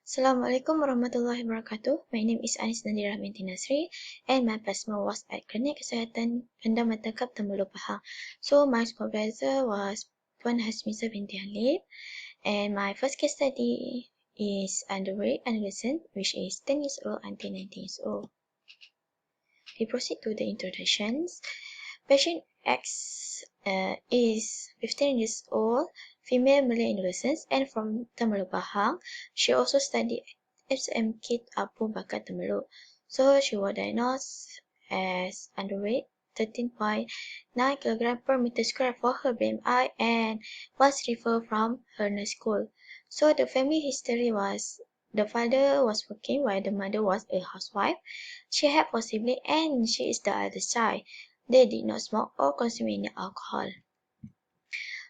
Assalamualaikum warahmatullahi wabarakatuh. My name is Anis Nadira binti Nasri and my plasma was at Klinik Kesihatan Fundamental Kap Temerloh Pahang. So my supervisor was Puan Hasmisa binti Halif and my first case study is underweight adolescent which is 10 years old until 19 years old. We proceed to the introductions. Patient X is 15 years old, female Malay adolescent and from Temerloh Pahang. She also studied SMK Abu Bakar Temerloh. So she was diagnosed as underweight, 13.9 kg per meter square for her BMI and was referred from her nurse school. So the family history was the father was working while the mother was a housewife. She had 4 siblings and she is the eldest child. They did not smoke or consume any alcohol.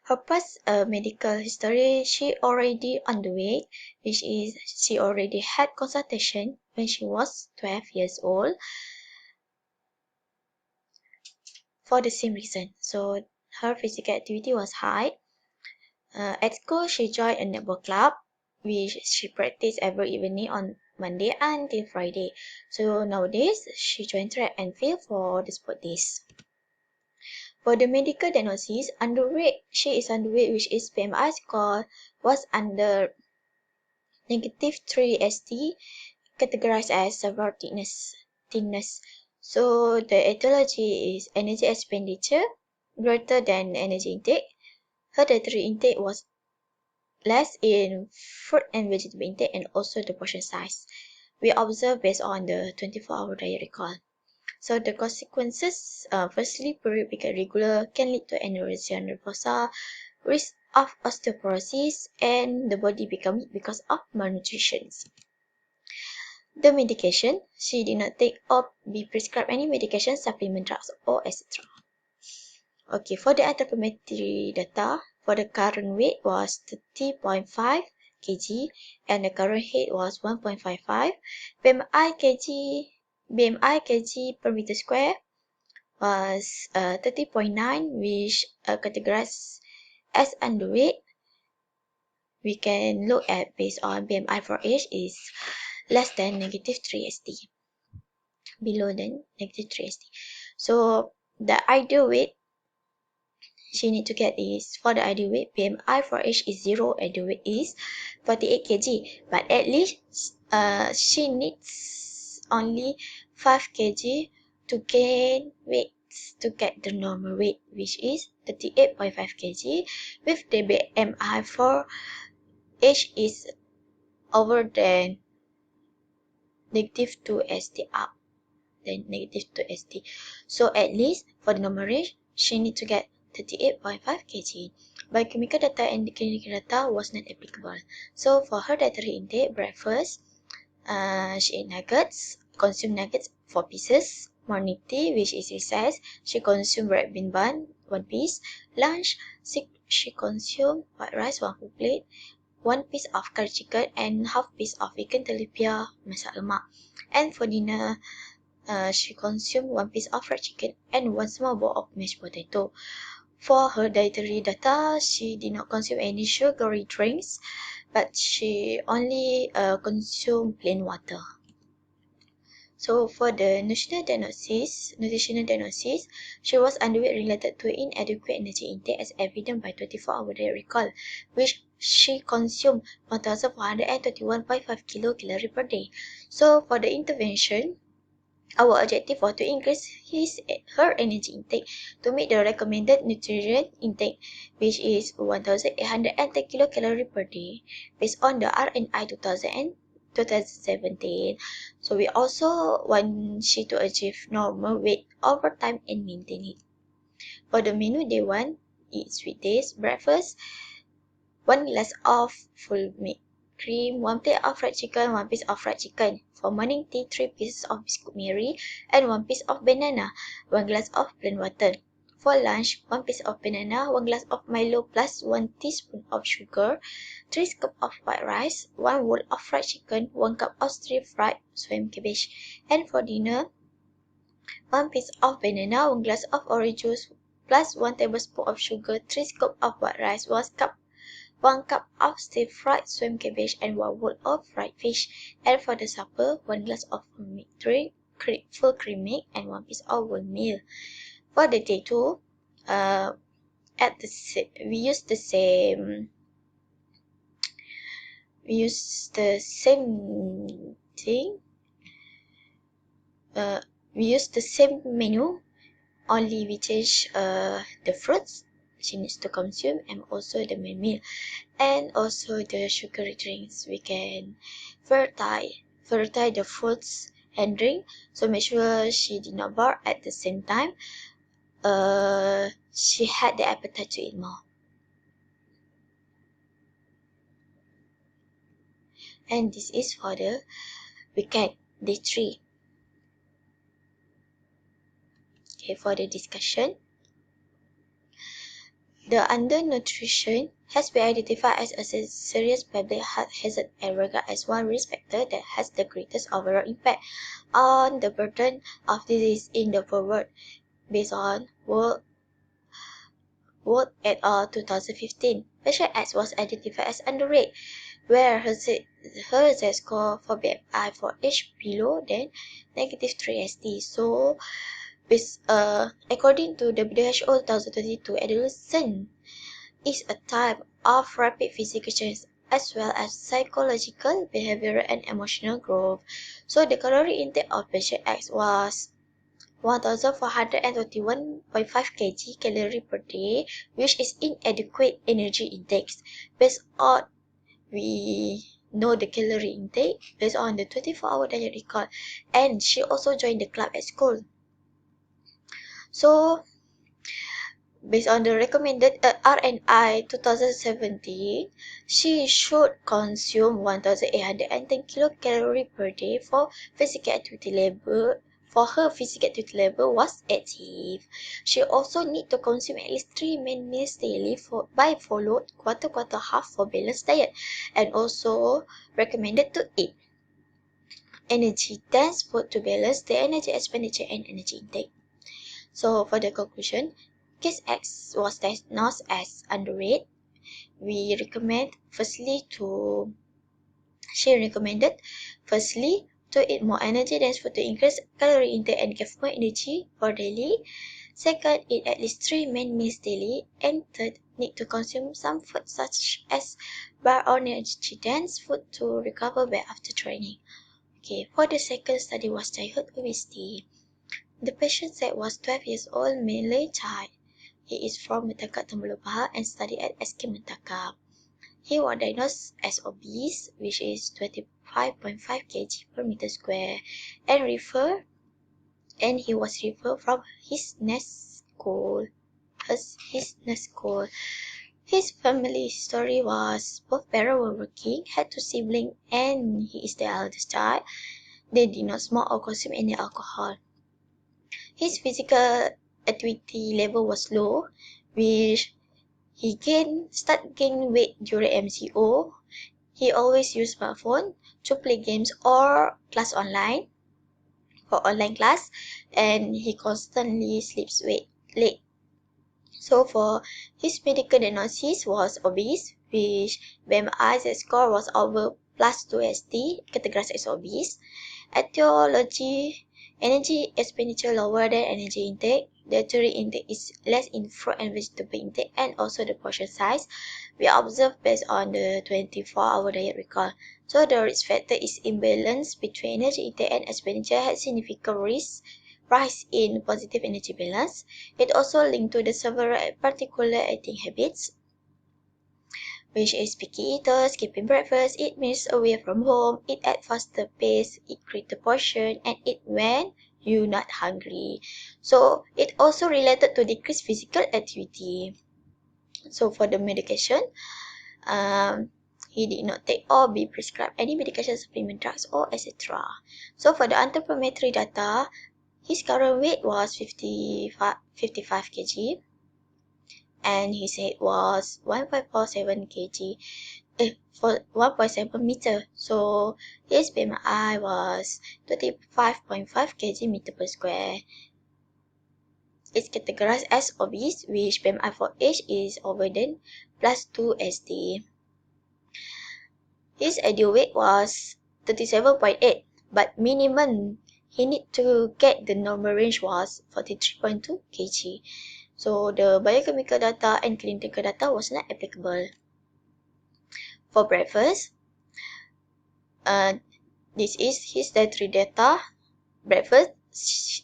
Her past medical history, she already underweight, which is she already had consultation when she was 12 years old for the same reason. So her physical activity was high. At school, she joined a netball club, which she practiced every evening on Monday until Friday. So nowadays, she joined track and field for the sport days. For the medical diagnosis, underweight, she is underweight, which is BMI score was under -3 st, categorized as severe thinness. So the etiology is energy expenditure greater than energy intake. Her dietary intake was less in fruit and vegetable intake and also the portion size. We observe based on the 24-hour diet recall. So the consequences, firstly, period become regular can lead to anorexia nervosa, risk of osteoporosis, and the body becomes because of malnutrition. The medication, she did not take or be prescribed any medication, supplement drugs, or etc. Okay, for the anthropometry data, for the current weight was 30.5 kg and the current height was 1.55. BMI kg per meter square was 30.9, which categorized as underweight. We can look at based on BMI for age is less than -3 st, below than -3 st. So the ideal weight she need to get is, for the ideal weight, BMI for age is 0, ideal weight is 48 kg, but at least she needs only 5 kg to gain weight to get the normal weight, which is 38.5 kg, with the BMI for age is over than -2 st up, then -2 st. So at least for the normal range, she need to get 38.5 kg. Biochemical data and clinical data was not applicable. So for her dietary intake, breakfast, she ate nuggets, consumed nuggets 4 pieces. Morning tea, which is recess, she consumed red bean bun 1 piece. Lunch, she consumed white rice 1 full plate, 1 piece of curry chicken and half piece of vegan tilapia masak lemak. And for dinner, she consumed 1 piece of fried chicken and 1 small bowl of mashed potato. For her dietary data, she did not consume any sugary drinks, but she only consumed plain water. So for the nutritional diagnosis, she was underweight related to inadequate energy intake as evident by 24-hour diet recall, which she consumed 1,421.5 kilocalories per day. So for the intervention, our objective was to increase her energy intake to meet the recommended nutrient intake, which is 1,810 kilocalories per day based on the RNI 2017. So we also want she to achieve normal weight over time and maintain it. For the menu, day 1, eat sweet days, breakfast, 1 glass of full milk cream, 1 plate of fried chicken, 1 piece of fried chicken. For morning tea, 3 pieces of biscuit Mary and 1 piece of banana, 1 glass of plain water. For lunch, 1 piece of banana, 1 glass of Milo plus 1 teaspoon of sugar, 3 scoops of white rice, 1 bowl of fried chicken, 1 cup of stir-fried swam cabbage. And for dinner, 1 piece of banana, 1 glass of orange juice plus 1 tablespoon of sugar, 3 scoops of white rice, 1 cup 1 cup of stir-fried swim cabbage, and 1 bowl of fried fish. And for the supper, 1 glass of full cream milk, and 1 piece of wholemeal. For the day 2, we use the same thing. We use the same menu, only we change the fruits she needs to consume, and also the main meal, and also the sugary drinks. We can verify the fruits and drink, so make sure she did not bar at the same time. She had the appetite to eat more. And this is for the weekend, day 3. Okay, for the discussion. The undernutrition has been identified as a serious public health hazard and regarded as one risk factor that has the greatest overall impact on the burden of disease in the world, based on World et al. 2015. Patient X was identified as underweight, where her Z-score for BMI for age below than -3 st. So, according to WHO 2022, adolescence is a time of rapid physical change as well as psychological, behavioral, and emotional growth. So the calorie intake of patient X was 1,421.5 kcal per day, which is inadequate energy intakes. Based on, we know the calorie intake based on the 24-hour diet record, and she also joined the club at school. So, based on the recommended RNI 2017, she should consume 1,810 kilocalories per day for physical activity level. For her physical activity level was active. She also need to consume at least 3 main meals daily followed quarter half for balanced diet, and also recommended to eat energy dense food to balance the energy expenditure and energy intake. So for the conclusion, case X was diagnosed as underweight. She recommended firstly to eat more energy dense food to increase calorie intake and give more energy for daily. Second, eat at least 3 main meals daily. And third, need to consume some food such as bar or energy dense food to recover back after training. Okay, for the second study was childhood obesity. The patient Z was 12 years old, Malay child. He is from Metakat Tembulupaha and studied at SK Metakat. He was diagnosed as obese, which is 25.5 kg per meter square, and he was referred from his next school. His family story was both parents were working, had 2 siblings, and he is the eldest child. They did not smoke or consume any alcohol. His physical activity level was low, which he started gaining weight during MCO. He always used smartphone to play games or class online for online class, and he constantly sleeps late. So for his medical diagnosis was obese, which BMI score was over +2 st, categorized as obese. Etiology: energy expenditure lower than energy intake. Dietary intake is less in fruit and vegetable intake, and also the portion size. We observe based on the 24-hour diet record. So the risk factor is imbalance between energy intake and expenditure had significant rise in positive energy balance. It also linked to the several particular eating habits, which is picky eaters, skipping breakfast, eat meals away from home, eat at faster pace, eat greater portion, and eat when you're not hungry. So it also related to decreased physical activity. So for the medication, he did not take or be prescribed any medication, supplement, drugs, or etc. So for the anthropometry data, his current weight was 55 kg, and his height was 1.47 kg, for 1.7 meter. So his BMI was 25.5 kg meter per square. It's categorized as obese, which BMI for age is over than +2 st. His ideal weight was 37.8, but minimum he need to get the normal range was 43.2 kg. So the biochemical data and clinical data was not applicable. For breakfast, this is his dietary data. Breakfast,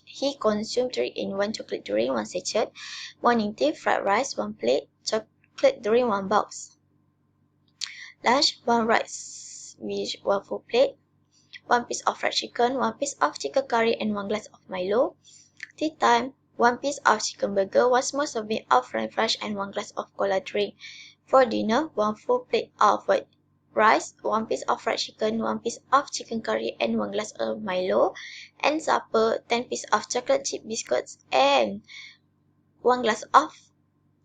he consumed 3-in-1 chocolate during one sachet. Morning tea, fried rice, 1 plate, chocolate during 1 box. Lunch, 1 rice with 1 full plate, 1 piece of fried chicken, 1 piece of chicken curry, and 1 glass of Milo. Tea time, 1 piece of chicken burger, 1 small serving of fried rice, and 1 glass of cola drink. For dinner, 1 full plate of white rice, 1 piece of fried chicken, 1 piece of chicken curry, and 1 glass of Milo. And supper, 10 pieces of chocolate chip biscuits and 1 glass of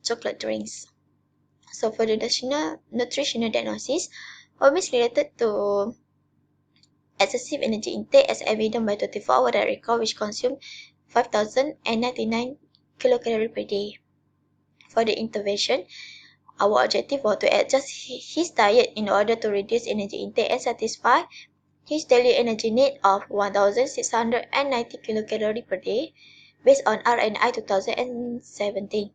chocolate drinks. So for the nutritional diagnosis, obese related to excessive energy intake as evident by 24-hour diet record, which consumed 5,099 kilocalories per day. For the intervention, our objective was to adjust his diet in order to reduce energy intake and satisfy his daily energy need of 1,690 kilocalories per day based on RNI 2017.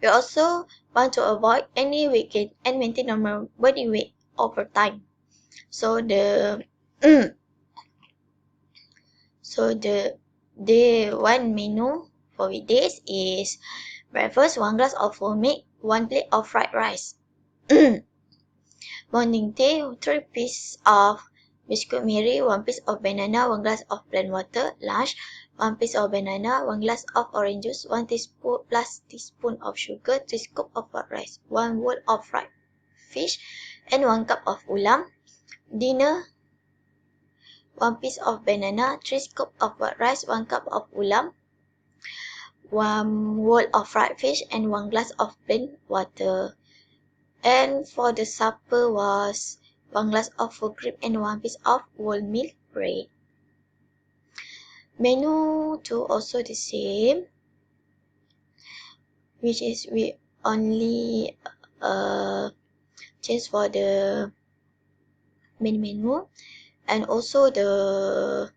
We also want to avoid any weight gain and maintain normal body weight over time. So the day one menu for weekdays is breakfast, 1 glass of full milk, 1 plate of fried rice. Morning tea, 3 pieces of biscuit Mary, 1 piece of banana, 1 glass of plain water. Lunch, 1 piece of banana, 1 glass of orange juice, 1 teaspoon plus teaspoon of sugar, 3 scoops of white rice, 1 bowl of fried fish, and 1 cup of ulam. Dinner, 1 piece of banana, 3 scoops of white rice, 1 cup of ulam, 1 bowl of fried fish, and 1 glass of plain water. And for the supper was 1 glass of full cream and 1 piece of wholemeal bread. Menu 2 also the same, which is we only change for the main menu and also the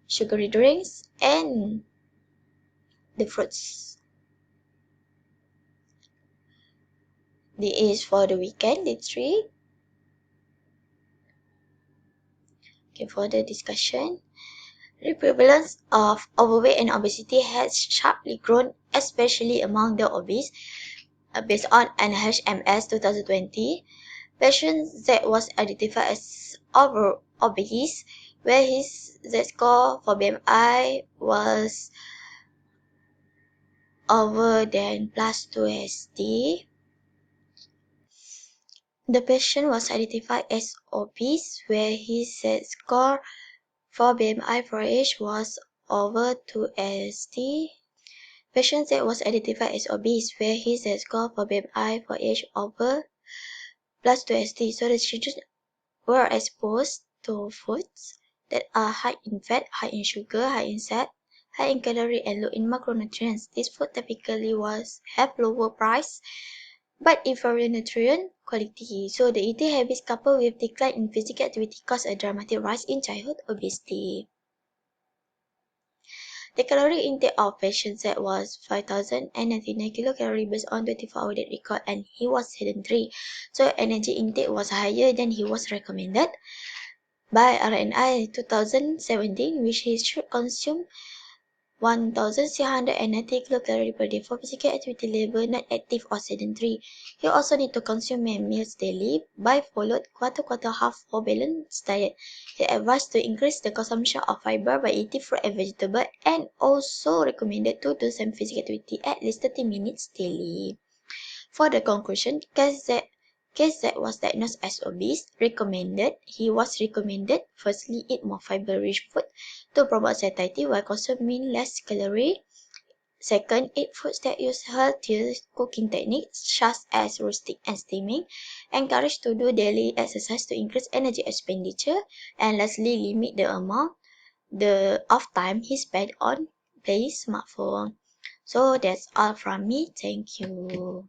sugary drinks and the fruits. This is for the weekend, day 3. Okay, for the discussion, the prevalence of overweight and obesity has sharply grown, especially among the obese. Based on NHMS 2020, patient Z was identified as obese, where his Z-score for BMI was over than plus 2 SD. The patient was identified as obese, where his Z-score for BMI for age was over 2 SD. Patient Z was identified as obese, where his Z-score for BMI for age over plus 2 SD. So the children were exposed to foods that are high in fat, high in sugar, high in fat, high in calorie, and low in macronutrients. This food typically have lower price but inferior nutrient quality. So the eating habits coupled with decline in physical activity cause a dramatic rise in childhood obesity. The calorie intake of patient Z was 5,099 kilocalories based on 24-hour diet record, and he was sedentary. So energy intake was higher than he was recommended by RNI 2017, which he should consume 1,690 kilocalories per day for physical activity level not active or sedentary. He also need to consume main meals daily by followed quarter half for balanced diet. He advised to increase the consumption of fiber by eating fruit and vegetable, and also recommended to do some physical activity at least 30 minutes daily. For the conclusion, case that was diagnosed as obese, he was recommended firstly eat more fiber-rich food to promote satiety while consuming less calorie. Second, eat foods that use healthier cooking techniques such as roasting and steaming. Encourage to do daily exercise to increase energy expenditure. And lastly, limit the amount of time he spent on playing smartphone. So that's all from me. Thank you.